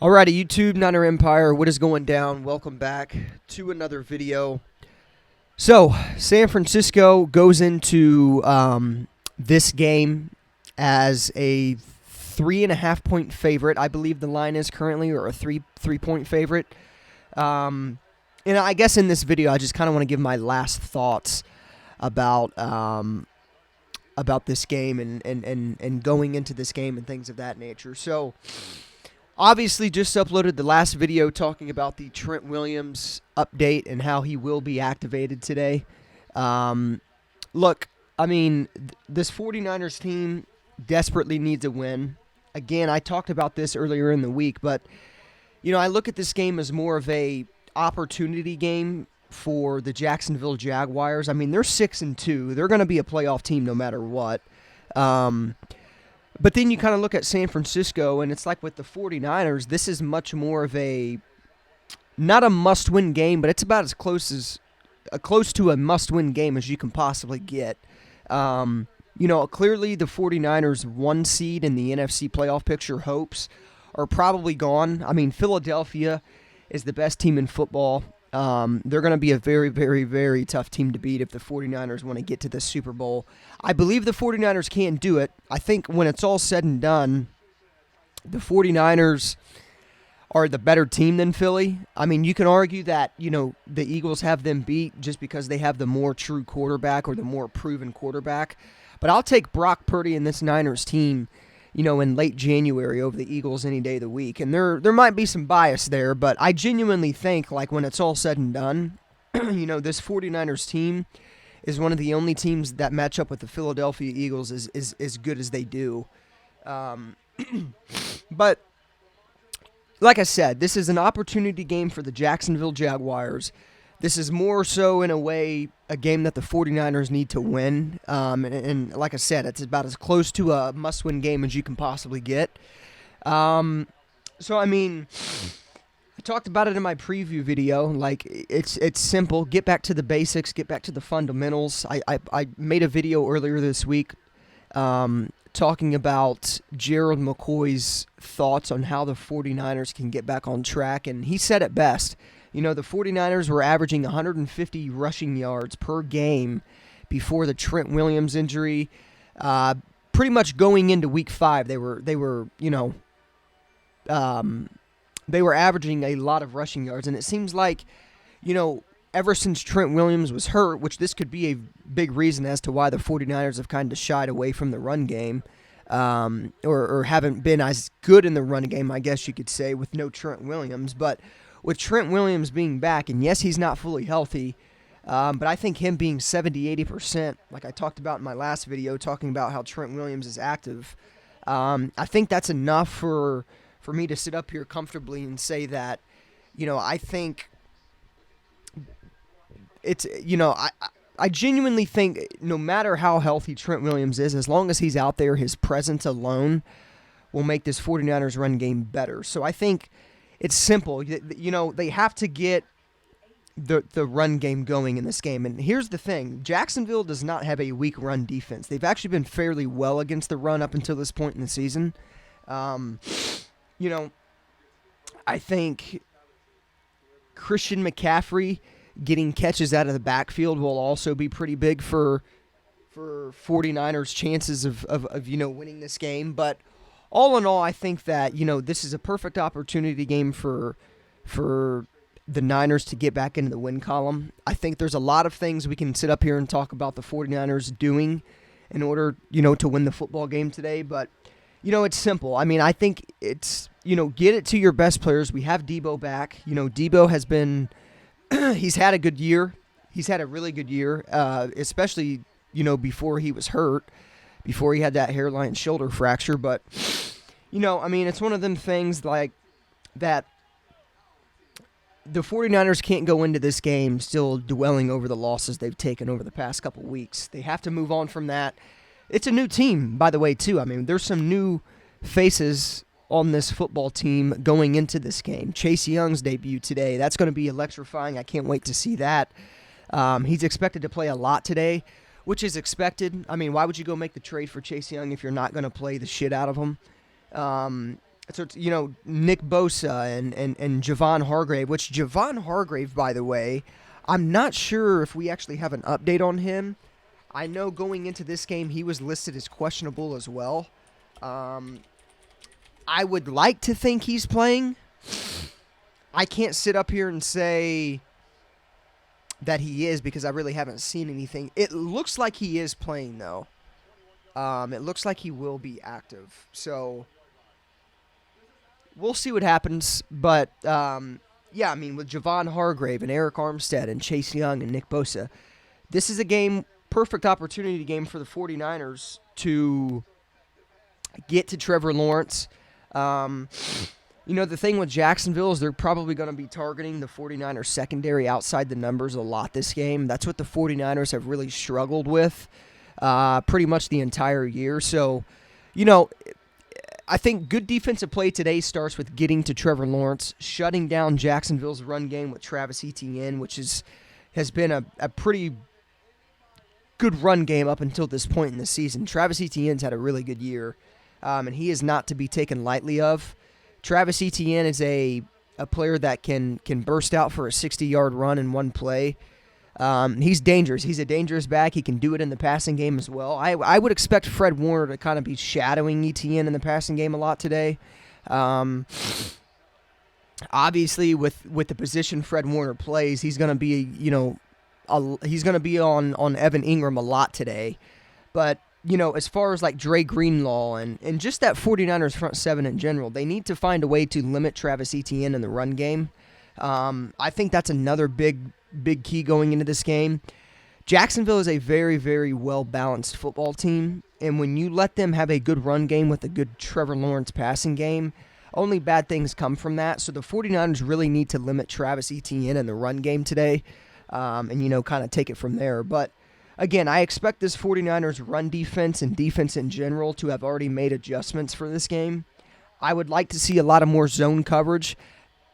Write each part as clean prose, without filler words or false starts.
Alrighty, YouTube, Niner Empire, what is going down? Welcome back to another video. So, San Francisco goes into this game as a 3.5-point favorite. I believe the line is currently, or a three-point favorite. And I guess in this video, I just kind of want to give my last thoughts about this game and going into this game and things of that nature. So, obviously, just uploaded the last video talking about the Trent Williams update and how he will be activated today. Look, I mean, this 49ers team desperately needs a win. Again, I talked about this earlier in the week, but, you know, I look at this game as more of a opportunity game for the Jacksonville Jaguars. I mean, they're 6-2. They're going to be a playoff team no matter what. But then you kind of look at San Francisco, and it's like with the 49ers, this is much more of a, not a must-win game, but it's about as close to a must-win game as you can possibly get. You know, clearly the 49ers' 1 seed in the NFC playoff picture hopes are probably gone. I mean, Philadelphia is the best team in football. They're going to be a very, very, very tough team to beat if the 49ers want to get to the Super Bowl. I believe the 49ers can do it. I think when it's all said and done, the 49ers are the better team than Philly. I mean, you can argue that, you know, the Eagles have them beat just because they have the more true quarterback or the more proven quarterback. But I'll take Brock Purdy and this Niners team, you know, in late January over the Eagles any day of the week. And there might be some bias there, but I genuinely think, like, when it's all said and done, you know, this 49ers team is one of the only teams that match up with the Philadelphia Eagles as good as they do. But, like I said, this is an opportunity game for the Jacksonville Jaguars. This is more so, in a way, a game that the 49ers need to win. And like I said, it's about as close to a must-win game as you can possibly get. So, I mean, I talked about it in my preview video. Like, it's simple. Get back to the basics. Get back to the fundamentals. I made a video earlier this week talking about Gerald McCoy's thoughts on how the 49ers can get back on track. And he said it best. You know, the 49ers were averaging 150 rushing yards per game before the Trent Williams injury. Pretty much going into Week 5, they were averaging a lot of rushing yards, and it seems like, you know, ever since Trent Williams was hurt, which this could be a big reason as to why the 49ers have kind of shied away from the run game, or haven't been as good in the run game, I guess you could say, with no Trent Williams, but with Trent Williams being back, and yes, he's not fully healthy, but I think him being 70-80%, like I talked about in my last video, talking about how Trent Williams is active, I think that's enough for me to sit up here comfortably and say that, you know, I think it's, you know, I genuinely think no matter how healthy Trent Williams is, as long as he's out there, his presence alone will make this 49ers run game better. So I think it's simple. You know, they have to get the run game going in this game. And here's the thing. Jacksonville does not have a weak run defense. They've actually been fairly well against the run up until this point in the season. You know, I think Christian McCaffrey getting catches out of the backfield will also be pretty big for 49ers' chances of you know, winning this game. But all in all, I think that, you know, this is a perfect opportunity game for the Niners to get back into the win column. I think there's a lot of things we can sit up here and talk about the 49ers doing in order, you know, to win the football game today. But, you know, it's simple. I mean, I think it's, you know, get it to your best players. We have Debo back. You know, Debo has been he's had a good year. He's had a really good year, especially, you know, before he was hurt, before he had that hairline shoulder fracture. But, you know, I mean, it's one of them things like that the 49ers can't go into this game still dwelling over the losses they've taken over the past couple weeks. They have to move on from that. It's a new team, by the way, too. I mean, there's some new faces on this football team going into this game. Chase Young's debut today. That's going to be electrifying. I can't wait to see that. He's expected to play a lot today, which is expected. I mean, why would you go make the trade for Chase Young if you're not going to play the shit out of him? So it's, Nick Bosa and Javon Hargrave, which Javon Hargrave, by the way, I'm not sure if we actually have an update on him. I know going into this game he was listed as questionable as well. Um, I would like to think he's playing. I can't sit up here and say that he is because I really haven't seen anything. It looks like he is playing, though. It looks like he will be active. So we'll see what happens. But, yeah, I mean, with Javon Hargrave and Eric Armstead and Chase Young and Nick Bosa, this is a perfect opportunity game for the 49ers to get to Trevor Lawrence. The thing with Jacksonville is they're probably going to be targeting the 49ers secondary outside the numbers a lot this game. That's what the 49ers have really struggled with pretty much the entire year. So, I think good defensive play today starts with getting to Trevor Lawrence, shutting down Jacksonville's run game with Travis Etienne, which has been a pretty good run game up until this point in the season. Travis Etienne's had a really good year, and he is not to be taken lightly of. Travis Etienne is a player that can burst out for a 60-yard run in one play. He's dangerous. He's a dangerous back. He can do it in the passing game as well. I would expect Fred Warner to kind of be shadowing Etienne in the passing game a lot today. Obviously, with the position Fred Warner plays, he's going to be he's going to be on Evan Ingram a lot today. But as far as like Dre Greenlaw and just that 49ers front seven in general, they need to find a way to limit Travis Etienne in the run game. I think that's another big key going into this game. Jacksonville is a very, very well-balanced football team, and when you let them have a good run game with a good Trevor Lawrence passing game, only bad things come from that. So the 49ers really need to limit Travis Etienne in the run game today and, kind of take it from there. But again, I expect this 49ers run defense and defense in general to have already made adjustments for this game. I would like to see a lot of more zone coverage.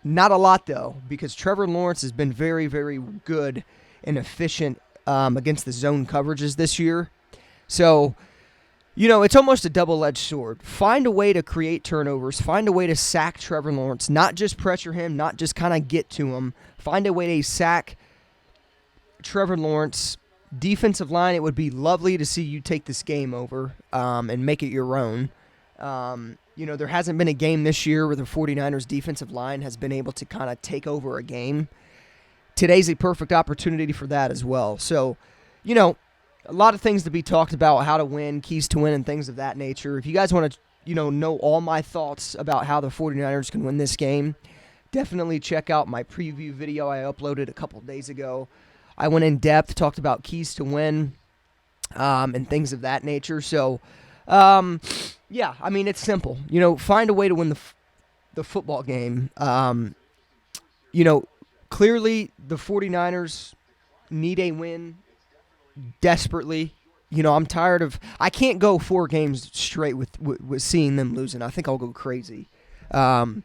Not a lot, though, because Trevor Lawrence has been very, very good and efficient against the zone coverages this year. So, it's almost a double-edged sword. Find a way to create turnovers. Find a way to sack Trevor Lawrence. Not just pressure him, not just kind of get to him. Find a way to sack Trevor Lawrence. Defensive line, it would be lovely to see you take this game over and make it your own. There hasn't been a game this year where the 49ers defensive line has been able to kind of take over a game. Today's a perfect opportunity for that as well. So, a lot of things to be talked about, how to win, keys to win, and things of that nature. If you guys want to, know all my thoughts about how the 49ers can win this game, definitely check out my preview video I uploaded a couple days ago. I went in depth, talked about keys to win, and things of that nature. So, yeah, I mean, it's simple. Find a way to win the football game. Clearly the 49ers need a win desperately. I'm tired of – I can't go 4 games straight with seeing them losing. I think I'll go crazy. But,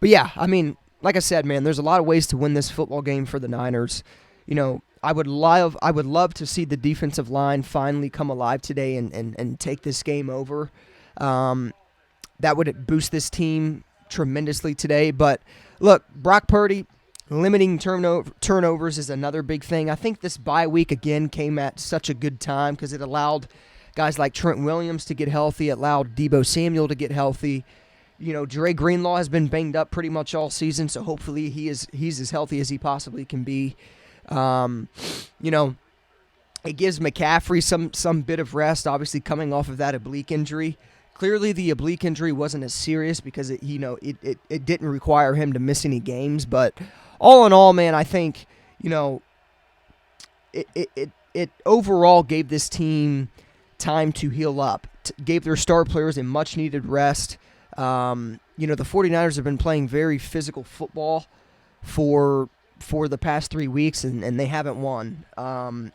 yeah, I mean, like I said, man, there's a lot of ways to win this football game for the Niners. I would love to see the defensive line finally come alive today and take this game over. That would boost this team tremendously today. But, look, Brock Purdy, limiting turnovers is another big thing. I think this bye week, again, came at such a good time because it allowed guys like Trent Williams to get healthy. It allowed Deebo Samuel to get healthy. Dre Greenlaw has been banged up pretty much all season, so hopefully he's as healthy as he possibly can be. It gives McCaffrey some bit of rest, obviously coming off of that oblique injury. Clearly the oblique injury wasn't as serious because it didn't require him to miss any games. But all in all, man, I think, it overall gave this team time to heal up, gave their star players a much-needed rest. The 49ers have been playing very physical football for the past 3 weeks, and they haven't won. I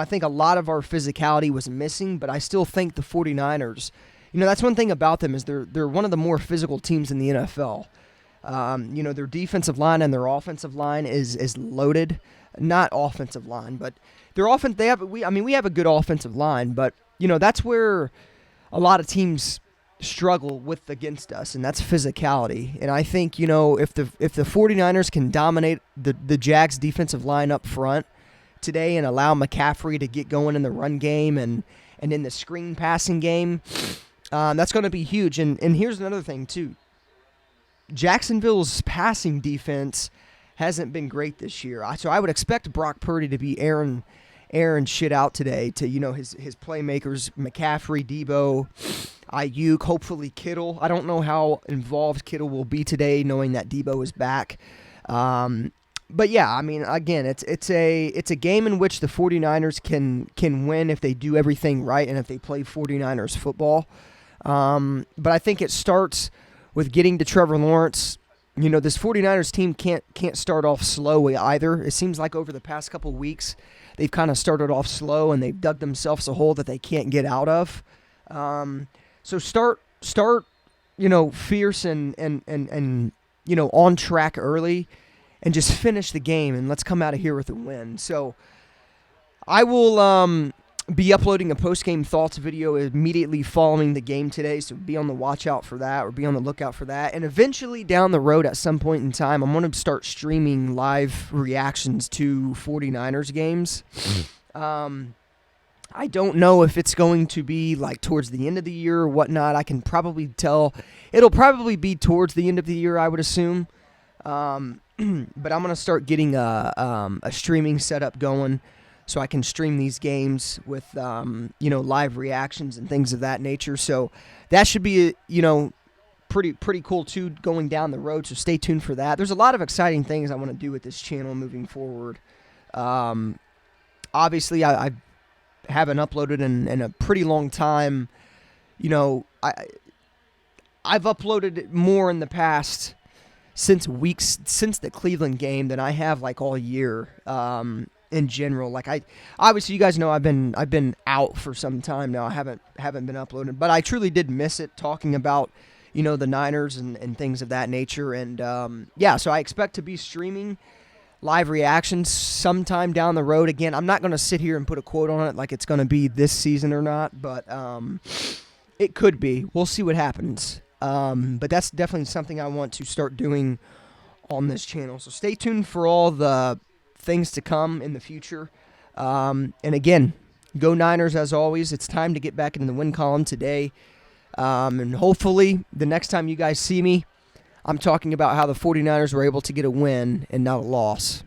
think a lot of our physicality was missing, but I still think the 49ers, that's one thing about them is they're one of the more physical teams in the NFL. Their defensive line and their offensive line is loaded. Not offensive line, but their we have a good offensive line, but that's where a lot of teams struggle with against us, and that's physicality. And I think, if the 49ers can dominate the Jags defensive line up front today and allow McCaffrey to get going in the run game and in the screen passing game, that's going to be huge. And here's another thing too. Jacksonville's passing defense hasn't been great this year. So I would expect Brock Purdy to be airing shit out today to, his playmakers, McCaffrey, Debo, Ayuk, hopefully Kittle. I don't know how involved Kittle will be today, knowing that Debo is back. But yeah, I mean, again, it's a game in which the 49ers can win if they do everything right and if they play 49ers football. But I think it starts with getting to Trevor Lawrence. This 49ers team can't start off slow either. It seems like over the past couple of weeks, they've kind of started off slow and they've dug themselves a hole that they can't get out of. So start fierce and on track early, and just finish the game, and let's come out of here with a win. So I will be uploading a post-game thoughts video immediately following the game today, so be on the watch out for that, or be on the lookout for that. And eventually down the road at some point in time, I'm going to start streaming live reactions to 49ers games. I don't know if it's going to be like towards the end of the year or whatnot. I can probably tell it'll probably be towards the end of the year, I would assume. But I'm going to start getting a streaming setup going so I can stream these games with, live reactions and things of that nature. So that should be, pretty cool too going down the road. So stay tuned for that. There's a lot of exciting things I want to do with this channel moving forward. Obviously, I haven't uploaded in a pretty long time. I've uploaded more in the past since the Cleveland game than I have like all year in general. Like obviously you guys know I've been out for some time now. I haven't been uploading, but I truly did miss it, talking about the Niners and things of that nature. And so I expect to be streaming live reactions sometime down the road. Again, I'm not going to sit here and put a quote on it like it's going to be this season or not, but it could be. We'll see what happens. But that's definitely something I want to start doing on this channel. So stay tuned for all the things to come in the future. And again, go Niners as always. It's time to get back into the win column today. And hopefully the next time you guys see me, I'm talking about how the 49ers were able to get a win and not a loss.